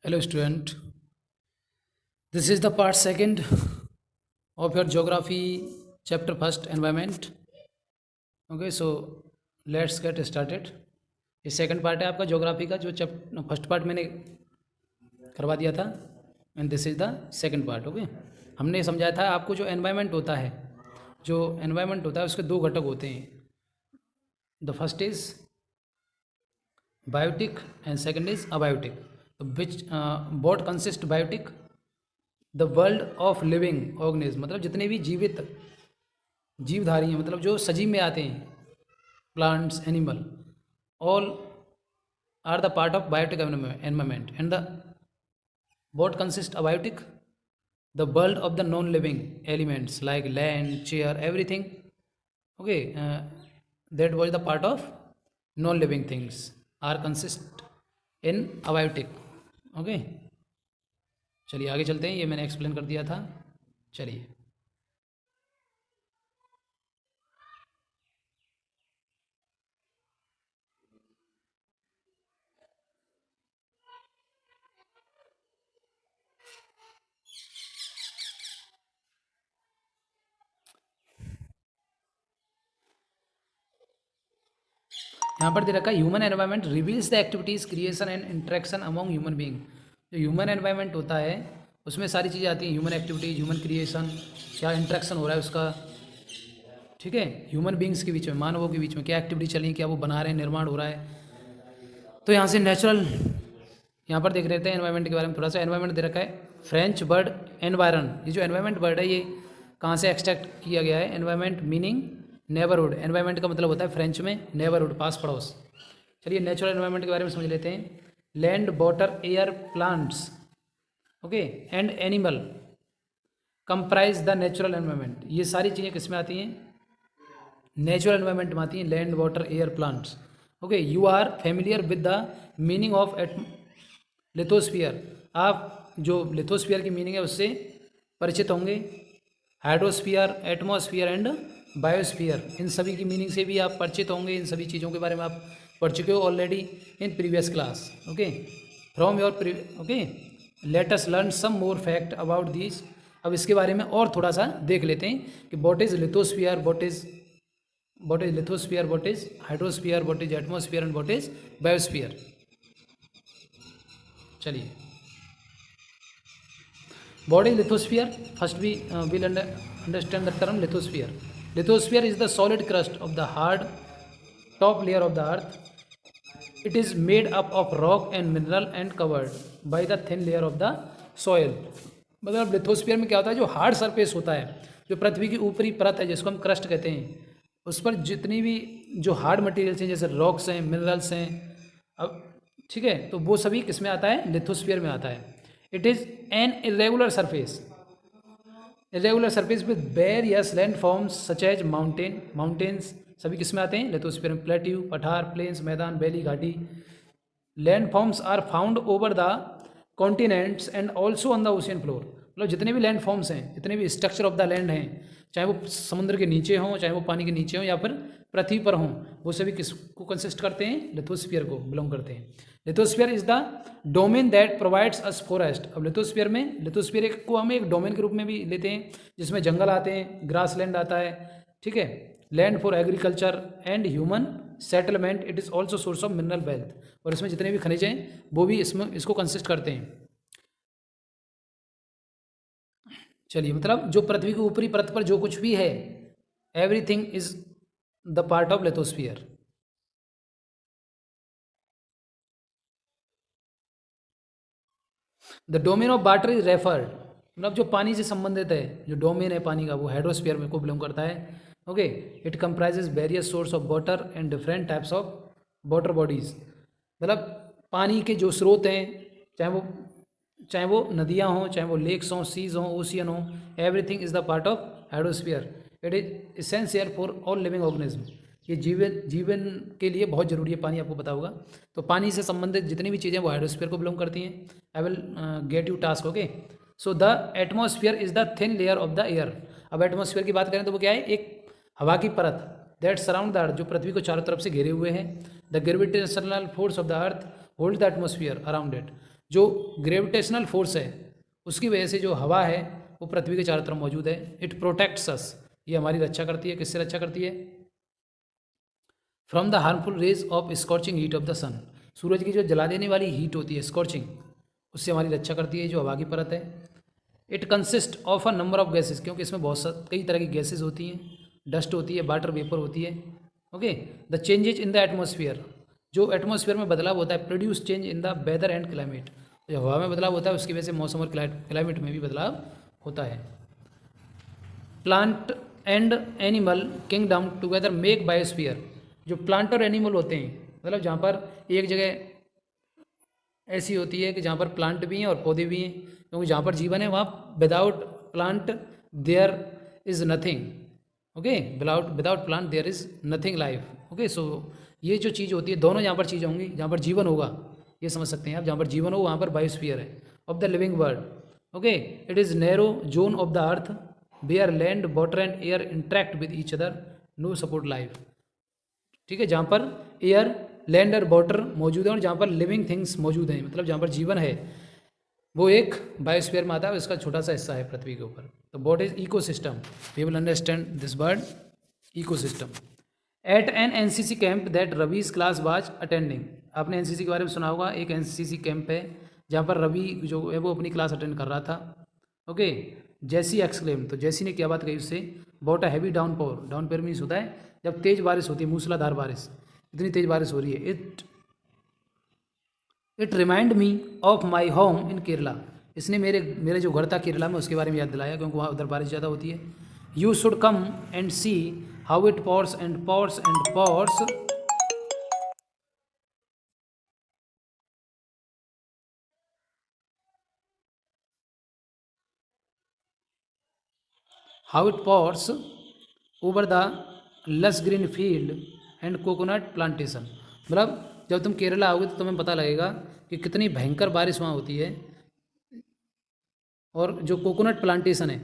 Hello, student. This is the part second of your geography chapter first, environment. Okay, so let's get started. ये second part है आपका geography का, जो first part मैंने करवा दिया था, and this is the second part. Okay, हमने समझाया था आपको जो एनवायरनमेंट होता है, उसके दो घटक होते हैं. The first is biotic and second is abiotic. Which both consist biotic the world of living organism, मतलब जितने भी जीवित जीवधारी हैं, मतलब जो सजीव में आते हैं, plants, animal, all are the part of biotic environment. And the both consist abiotic the world of the non living elements like land, chair, everything. Okay, that was the part of non living things are consist in abiotic. Okay, चलिए आगे चलते हैं. ये मैंने explain कर दिया था. चलिए, यहाँ पर दे रखा है human environment reveals the activities, creation and interaction among human being. जो ह्यूमन एनवायरनमेंट होता है उसमें सारी चीज़ें आती हैं. ह्यूमन एक्टिविटीज़, ह्यूमन क्रिएशन, क्या इंटरेक्शन हो रहा है उसका, ठीक है, ह्यूमन बींग्स के बीच में, मानवों के बीच में क्या एक्टिविटी चल रही है, क्या वो बना रहे हैं, निर्माण हो रहा है. तो यहाँ से नेचुरल, यहाँ पर देख लेते हैं एनवायरनमेंट के बारे में थोड़ा सा. एनवायरनमेंट दे रखा है फ्रेंच वर्ड एनवायरन. ये जो एनवायरनमेंट वर्ड है ये कहाँ से एक्सट्रैक्ट किया गया है? Environment meaning neighbourhood. एनवायरनमेंट का मतलब होता है फ्रेंच में नेबरहुड, पास पड़ोस. चलिए नेचुरल एनवायरनमेंट के बारे में समझ लेते हैं. Land, water, air, plants, okay, and animal comprise the natural environment. ये सारी चीज़ें किस में आती हैं? नेचुरल एनवायरनमेंट में आती हैं. Land, water, air, plants. Okay, you are familiar with the meaning of lithosphere. आप जो लिथोस्फीयर की मीनिंग है उससे परिचित होंगे. हाइड्रोस्फीयर, एटमॉस्फियर एंड बायोस्फीयर, इन सभी की मीनिंग से भी आप परिचित होंगे. इन सभी चीज़ों के बारे में आप पढ़ चुके हो already in previous class. Okay, from your okay, let us learn some more fact about this. अब इसके बारे में और थोड़ा सा देख लेते हैं कि what is lithosphere, what is lithosphere, what is hydrosphere, what is atmosphere and what is biosphere. चलिए, what is lithosphere? First we will understand the term lithosphere. Lithosphere is the solid crust of the hard top layer of the earth. It is made up of rock and mineral and covered by the thin layer of the soil. मतलब lithosphere में क्या होता है? जो hard surface होता है, जो पृथ्वी की ऊपरी परत है जिसको हम क्रस्ट कहते हैं, उस पर जितनी भी जो हार्ड मटेरियल्स हैं जैसे रॉक्स हैं, मिनरल्स हैं, अब ठीक है, तो वो सभी किस में आता है? लिथोस्फीयर में आता है. It is an irregular surface, irregular surface with various land forms such as mountains, सभी किस में आते हैं? लिथोस्फीयर में. प्लेट्यू, पठार, प्लेन्स, मैदान, वैली, घाटी. Land forms are found over the continents and also on the ocean floor. मतलब जितने भी लैंड फॉर्म्स हैं, जितने भी स्ट्रक्चर ऑफ द लैंड हैं, चाहे वो समुद्र के नीचे हों, चाहे वो पानी के नीचे हों, या फिर पृथ्वी पर हों, वो सभी किसको कंसिस्ट करते हैं? लिथोस्फीयर को बिलोंग करते हैं. Lithosphere is the domain that provides us forest. अब लिथोस्फीयर में, लिथोस्फीयर को हम एक डोमेन के रूप में भी लेते हैं जिसमें जंगल आते हैं, ग्रास लैंड आता है, ठीक है, land for agriculture and human settlement. It is also source of mineral wealth. और इसमें जितने भी खनिज हैं वो भी इसको कंसिस्ट करते हैं. चलिए, मतलब जो पृथ्वी की ऊपरी परत पर जो कुछ भी है, everything is the part of lithosphere. The domain of water is referred, मतलब जो पानी से संबंधित है, जो डोमेन है पानी का, वो हाइड्रोस्फीयर में को बिलोंग करता है. Okay, it comprises various source of water and different types of water bodies. मतलब पानी के जो स्रोत हैं, चाहे वो नदियाँ हों, चाहे वो लेक्स हों, सीज हों, ओशियन हों, everything is the part of hydrosphere. It is essential for all living organism. ये जीवन के लिए बहुत ज़रूरी है पानी, आपको पता होगा. तो पानी से संबंधित जितनी भी चीज़ें वो हाइड्रोस्फीयर को बिलोंग करती हैं. I will get you task. Okay, so the atmosphere is the thin layer of the air. अब एटमॉस्फेयर की बात करें तो वो क्या है? एक हवा की परत दैट सराउंड द अर्थ, जो पृथ्वी को चारों तरफ से घेरे हुए हैं. The gravitational force of the earth hold the atmosphere around it. जो ग्रेविटेशनल फोर्स है उसकी वजह से जो हवा है वो पृथ्वी के चारों तरफ मौजूद है। इट प्रोटेक्ट्स अस, ये हमारी रक्षा करती है। किससे रक्षा करती है? From the harmful rays of scorching heat of the sun, सूरज की जो जला देने वाली हीट होती है स्कॉर्चिंग, उससे हमारी रक्षा करती है जो हवा की परत है। It consist of a number of gases, क्योंकि इसमें बहुत कई तरह की गैसेस होती हैं, डस्ट होती है, वाटर वेपर होती है। Okay, the changes in the atmosphere, जो एटमोसफियर में बदलाव होता है, produce change in the weather and climate, जो हवा में बदलाव होता है उसकी वजह से मौसम और क्लाइमेट में भी बदलाव होता है। Plant and animal kingdom together make biosphere, जो प्लांट और एनिमल होते हैं, मतलब जहाँ पर एक जगह ऐसी होती है कि जहाँ पर प्लांट भी हैं और पौधे भी हैं, क्योंकि जहाँ पर जीवन है वहाँ without plant there is nothing. Okay, without without plant there is nothing life. Okay, so ये जो चीज़ होती है, दोनों जहाँ पर चीज़ें होंगी, जहाँ पर जीवन होगा, ये समझ सकते हैं आप, जहाँ पर जीवन हो वहाँ पर बायोस्फीयर है of the living world. Okay, it is narrow zone of the earth where land water and air interact with each other, no support life. ठीक है, जहाँ पर एयर लैंड और वाटर मौजूद है और जहाँ पर लिविंग थिंग्स मौजूद हैं, मतलब जहाँ पर जीवन है, वो एक बायोस्फीयर में आता है, इसका छोटा सा हिस्सा है पृथ्वी के ऊपर। तो what is ecosystem? We will understand this word ecosystem. At an NCC camp that Ravi's class was attending, आपने एनसीसी के बारे में सुना होगा, एक एनसीसी कैंप है जहाँ पर रवि जो है वो अपनी क्लास अटेंड कर रहा था। ओके, जैसी एक्सक्लेम, तो जैसी ने क्या बात कही उससे, about a heavy downpour, downpour means होता है जब तेज बारिश होती है, मूसलाधार बारिश, इतनी तेज बारिश हो रही है। It remind me of my home in Kerala, इसने मेरे मेरे जो घर था केरला में उसके बारे में याद दिलाया, क्योंकि वहाँ उधर बारिश ज़्यादा होती है। You should come and see how it pours and pours and pours, how it pours over the lush green field and coconut plantation, मतलब जब तुम केरला आओगे तो तुम्हें पता लगेगा कि कितनी भयंकर बारिश वहाँ होती है, और जो कोकोनट प्लांटेशन है,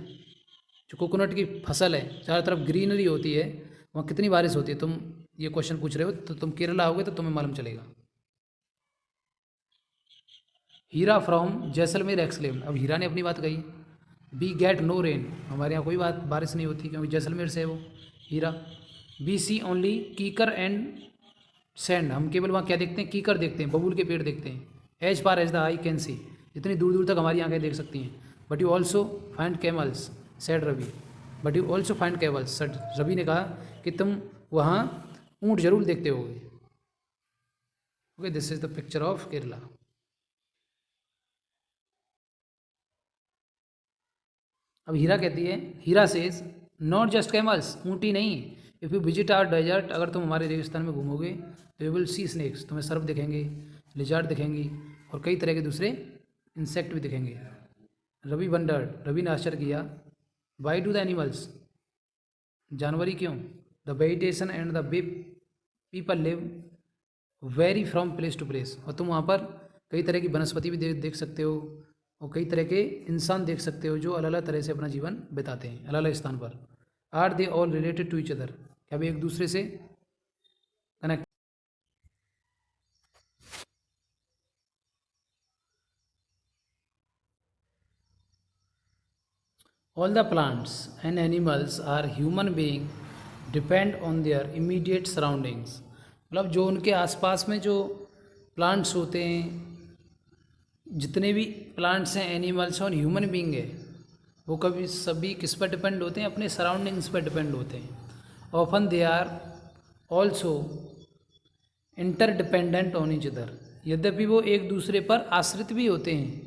जो कोकोनट की फसल है, चारों तरफ ग्रीनरी होती है, वहाँ कितनी बारिश होती है। तुम ये क्वेश्चन पूछ रहे हो तो तुम केरला आओगे तो तुम्हें मालूम चलेगा। हीरा फ्रॉम जैसलमेर एक्सक्लेम, अब हीरा ने अपनी बात कही, वी गेट नो रेन, हमारे यहाँ कोई बारिश नहीं होती क्योंकि जैसलमेर से है वो हीरा। वी सी ओनली कीकर एंड सैंड, हम केवल वहाँ क्या देखते हैं, कीकर देखते हैं, बबूल के पेड़ देखते हैं। As far as the eye can see, जितनी दूर दूर तक हमारी आंखें देख सकती हैं। But you also find camels said Ravi, but you also find camels, Ravi ने कहा कि तुम वहाँ ऊँट जरूर देखते होगे। Okay, this is the picture of Kerala. अब हीरा कहती है, Heera says not just camels, ऊँटी नहीं, if you visit our desert, अगर तुम हमारे रेगिस्तान में घूमोगे तो यू विल सी स्नेक्स, तुम्हें सर्प दिखेंगे, लिजार्ड दिखेंगी और कई तरह के दूसरे इंसेक्ट भी दिखेंगे। रवि वंडर्ड, रवि ने आश्चर्य किया, वाई डू द एनिमल्स, जानवर ही क्यों, the vegetation and the way people live vary from place to place, और तुम वहाँ पर कई तरह की वनस्पति भी देख सकते हो और कई तरह के इंसान देख सकते हो जो अलग अलग तरह से अपना जीवन बिताते हैं अलग अलग स्थान पर। Are they all related to each other, क्या वे एक दूसरे से connect? All the plants and animals are human being depend on their immediate surroundings, मतलब जो उनके आसपास में जो प्लांट्स होते हैं, जितने भी प्लांट्स हैं, एनिमल्स हैं और ह्यूमन बीइंग है, वो कभी सभी किस पर डिपेंड होते हैं, अपने सराउंडिंग्स पर डिपेंड होते हैं। Often they are also interdependent on each other, यद्यपि वो एक दूसरे पर आश्रित भी होते हैं,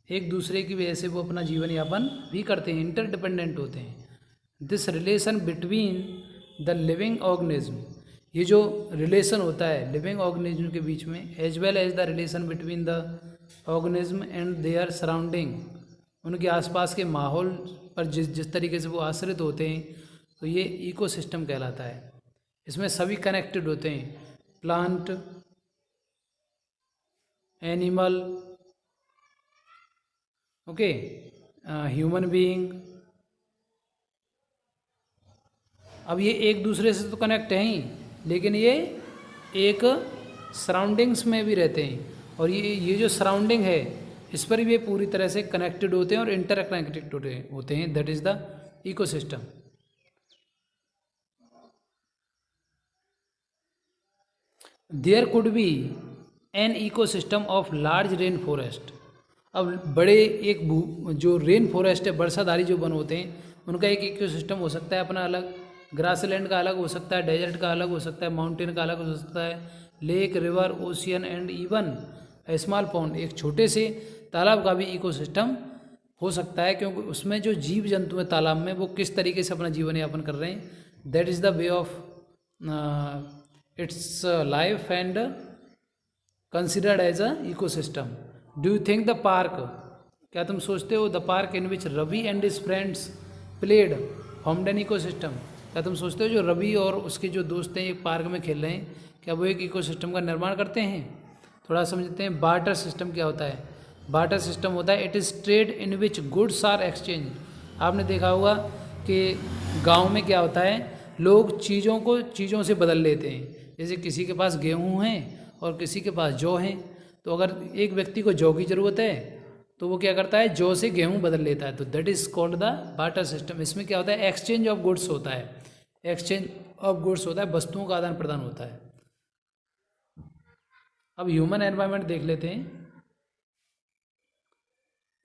एक दूसरे की वजह से वो अपना जीवन यापन भी करते हैं, इंटरडिपेंडेंट होते हैं। This relation between the living organism, ये जो रिलेशन होता है लिविंग ऑर्गेनिज्म के बीच में, as well as the relation between the organism and their surrounding, उनके आसपास के माहौल पर जिस जिस तरीके से वो आश्रित होते हैं, तो ये इकोसिस्टम कहलाता है। इसमें सभी कनेक्टेड होते हैं, plant, animal, okay, human being. अब ये एक दूसरे से तो कनेक्ट हैं ही, लेकिन ये एक सराउंडिंग्स में भी रहते हैं, और ये जो सराउंडिंग है इस पर भी ये पूरी तरह से कनेक्टेड होते हैं और इंटर कनेक्टेड होते हैं, that is the ecosystem. There could be an ecosystem of large rain forest. अब बड़े एक जो रेन फॉरेस्ट है, बरसाधारी जो वन होते हैं, उनका एक इकोसिस्टम हो सकता है अपना अलग, ग्रासलैंड का अलग हो सकता है, डेजर्ट का अलग हो सकता है, माउंटेन का अलग हो सकता है, lake, river, ocean and even small pond, एक छोटे से तालाब का भी इकोसिस्टम हो सकता है, क्योंकि उसमें जो जीव जंतु हैं तालाब में वो किस तरीके से अपना जीवन यापन कर रहे हैं, that is the way of its life and considered as a ecosystem. Do you think the park, क्या तुम सोचते हो the park in which Ravi and his friends played formed an ecosystem, क्या तुम सोचते हो जो रवि और उसके जो दोस्त हैं एक पार्क में खेल रहे हैं, क्या वो एक इकोसिस्टम का निर्माण करते हैं? थोड़ा समझते हैं बार्टर सिस्टम क्या होता है। बार्टर सिस्टम होता है it is trade in which goods are exchange. आपने देखा होगा कि गांव में क्या होता है, लोग चीज़ों को चीज़ों से बदल लेते हैं। जैसे किसी के पास गेहूँ हैं और किसी के पास जौ हैं, तो अगर एक व्यक्ति को जौ की ज़रूरत है तो वो क्या करता है, जौ से गेहूँ बदल लेता है, तो that is called the barter system. इसमें क्या होता है, एक्सचेंज ऑफ गुड्स होता है, एक्सचेंज ऑफ गुड्स होता है, वस्तुओं का आदान प्रदान होता है। अब ह्यूमन एनवायरनमेंट देख लेते हैं,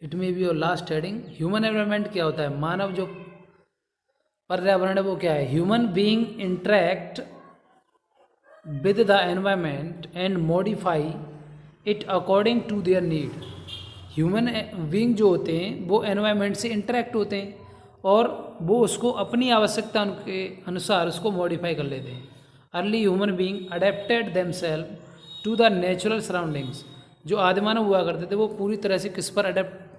it may be your last heading. Human environment क्या होता है, मानव जो पर्यावरण है वो क्या है, human being interact with the environment and modify it according to their need. Human being जो होते हैं वो एनवायरनमेंट से इंटरेक्ट होते हैं और वो उसको अपनी आवश्यकता के अनुसार उसको मॉडिफाई कर लेते हैं। Early human being adapted themselves to the natural surroundings. जो आदिमानव हुआ करते थे वो पूरी तरह से किस पर अडेप्ट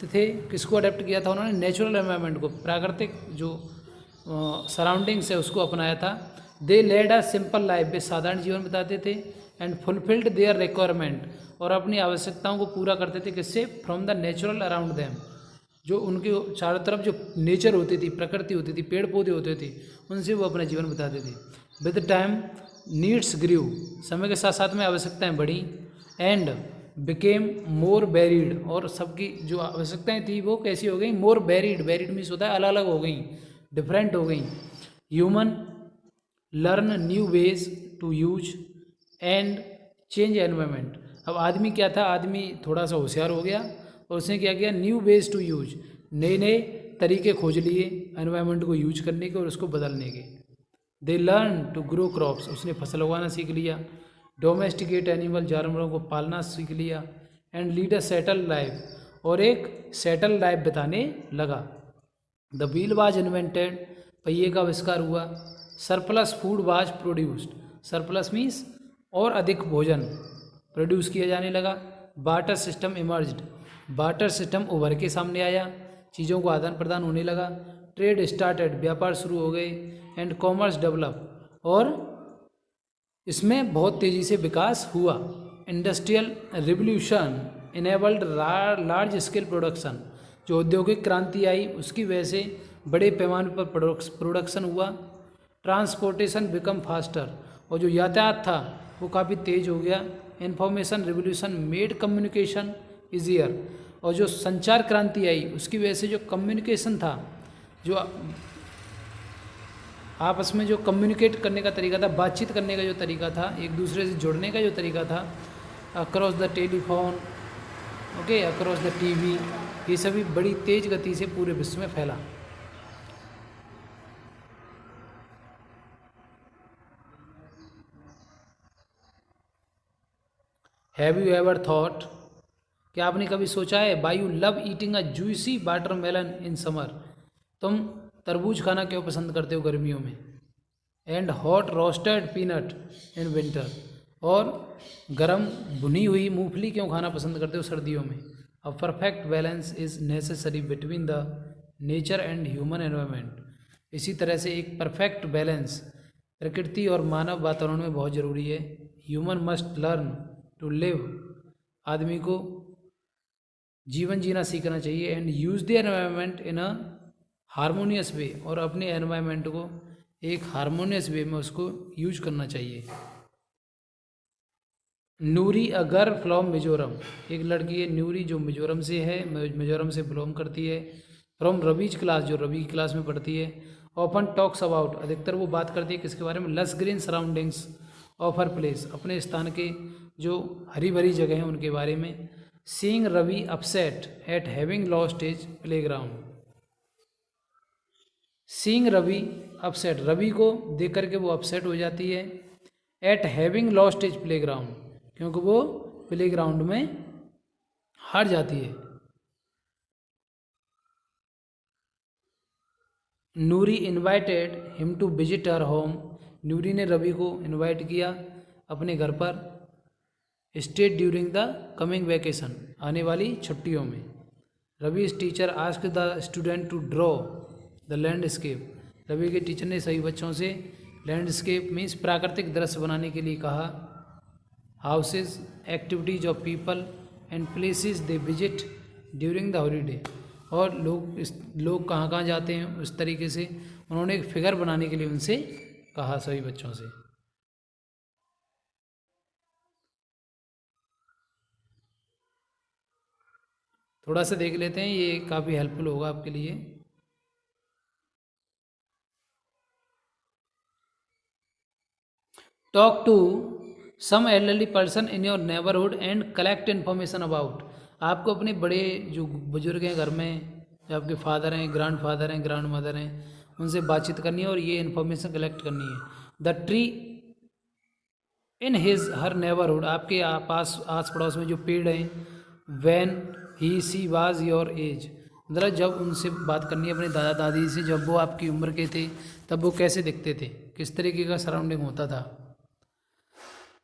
थे, किसको अडेप्ट किया था उन्होंने, नेचुरल एनवायरनमेंट को, प्राकृतिक जो सराउंडिंग्स है उसको अपनाया था। दे लेड अ सिंपल लाइफ, वे साधारण जीवन बिताते थे, एंड फुलफिल्ड देयर रिक्वायरमेंट, और अपनी आवश्यकताओं को पूरा करते थे, किससे, from the natural around them. जो उनके चारों तरफ जो नेचर होती थी, प्रकृति होती थी, पेड़ पौधे होते थे, उनसे वो अपना जीवन बिताते थे। विद टाइम नीड्स ग्रीव, समय के साथ साथ में आवश्यकताएं बढ़ी, एंड बिकेम मोर वेरिड, और सबकी जो आवश्यकताएं थी वो कैसी हो गई, मोर वेरिड, वेरिड मीन्स होता है अलग अलग हो गई, डिफरेंट हो गई। Human learn new ways to use and change environment. अब आदमी क्या था, आदमी थोड़ा सा होशियार हो गया और उसने क्या किया, न्यू वेज टू यूज, नए नए तरीके खोज लिए एनवायरनमेंट को यूज करने के और उसको बदलने के। They learn to grow crops, उसने फसल उगाना सीख लिया। डोमेस्टिकेट एनिमल, जानवरों को पालना सीख लिया। And lead a settle life, और एक सेटल लाइफ बिताने लगा। द व्हील वाज इन्वेंटेड, पहिए का आविष्कार हुआ। Surplus food was produced, surplus means और अधिक भोजन प्रोड्यूस किया जाने लगा। Barter system emerged, barter system उभर के सामने आया, चीज़ों को आदान प्रदान होने लगा। ट्रेड स्टार्टेड, व्यापार शुरू हो गए। एंड कॉमर्स डेवलप, और इसमें बहुत तेज़ी से विकास हुआ। Industrial revolution enabled large scale production, जो औद्योगिक क्रांति आई उसकी वजह से बड़े पैमाने पर प्रोडक्शन हुआ। ट्रांसपोर्टेशन बिकम फास्टर, और जो यातायात था वो काफ़ी तेज़ हो गया। Information revolution made communication easier, और जो संचार क्रांति आई उसकी वजह से जो कम्युनिकेशन था, जो आपस में जो कम्युनिकेट करने का तरीका था, बातचीत करने का जो तरीका था, एक दूसरे से जुड़ने का जो तरीका था, across the telephone, okay, across the TV, ये सभी बड़ी तेज़ गति से पूरे विश्व में फैला। हैव यू एवर थॉट, क्या आपने कभी सोचा है, by you love eating a juicy watermelon in summer, तुम तरबूज खाना क्यों पसंद करते हो गर्मियों में। And hot roasted peanut in winter, और गरम भुनी हुई मूंगफली क्यों खाना पसंद करते हो सर्दियों में। A perfect balance is necessary between the nature and human environment, इसी तरह से एक परफेक्ट बैलेंस प्रकृति और मानव वातावरण में बहुत ज़रूरी है। Human must learn to live, आदमी को जीवन जीना सीखना चाहिए। And use the environment in a harmonious way, और अपने एनवायरनमेंट को एक हारमोनियस वे में उसको यूज करना चाहिए। नूरी अ गर्ल फ्रॉम मिजोरम, एक लड़की है नूरी जो मिजोरम से है, मिजोरम से बिलोंग करती है। फ्रॉम रवीज क्लास, जो रवि की क्लास में पढ़ती है। ऑफन टॉक्स अबाउट, अधिकतर वो बात करती है किसके बारे में, लस green surroundings of her place, अपने स्थान के जो हरी भरी जगह हैं उनके बारे में। Seeing Ravi upset at having lost his playground, seeing Ravi upset, Ravi को देख करके वो अपसेट हो जाती है। At having lost his playground, क्योंकि वो प्लेग्राउंड में हार जाती है। Noori invited him to visit her home, Noori ने रवि को इनवाइट किया अपने घर पर। Stay during the coming vacation, आने वाली छुट्टियों में। Ravi teacher ask the student to draw the landscape, Ravi के टीचर ने सभी बच्चों से लैंडस्केप मीन्स प्राकृतिक दृश्य बनाने के लिए कहा। Houses, activities of people and places they visit during the holiday, और लोग कहाँ कहाँ जाते हैं उस तरीके से उन्होंने एक फिगर बनाने के लिए उनसे कहा सभी बच्चों से। थोड़ा सा देख लेते हैं, ये काफ़ी हेल्पफुल होगा आपके लिए। Talk to some elderly person in your neighbourhood and collect information about, आपको अपने बड़े जो बुजुर्ग हैं घर में, जो आपके फादर हैं, ग्रैंड फादर हैं, ग्रैंड मदर हैं, उनसे बातचीत करनी है और ये इन्फॉर्मेशन कलेक्ट करनी है। The tree in his her neighbourhood, आपके पास आस पड़ोस में जो पेड़ हैं। When he she was your age, मतलब जब उनसे बात करनी है अपने दादा दादी से, जब वो आपकी उम्र के थे तब वो कैसे दिखते थे, किस तरीके का सराउंडिंग होता था।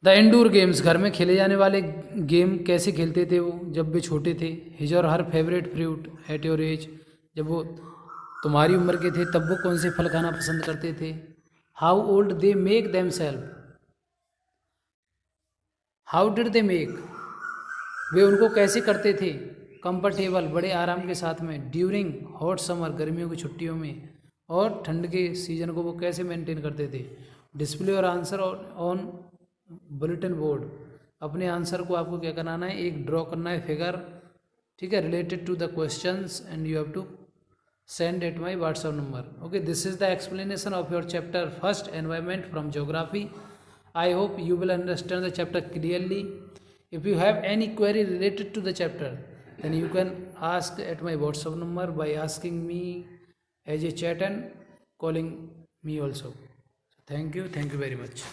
द इंडोर गेम्स, घर में खेले जाने वाले गेम कैसे खेलते थे वो जब वे छोटे थे। हिज और हर favourite fruit at your age, जब वो तुम्हारी उम्र के थे तब वो कौन से फल खाना पसंद करते थे। How old they make them self, how did they make, वे उनको कैसे करते थे कंफर्टेबल, बड़े आराम के साथ में। ड्यूरिंग हॉट समर, गर्मियों की छुट्टियों में, और ठंड के सीजन को वो कैसे मेंटेन करते थे। डिस्प्ले और आंसर ऑन बुलेटिन बोर्ड, अपने आंसर को आपको क्या कराना है, एक ड्रॉ करना है फिगर, ठीक है, related to the questions, and you have to send at my WhatsApp number. Okay, this is the explanation of your chapter first, environment from geography. I hope you will understand the chapter clearly. If you have any query related to the chapter, then you can ask at my WhatsApp number by asking me as a chat and calling me also. So thank you very much.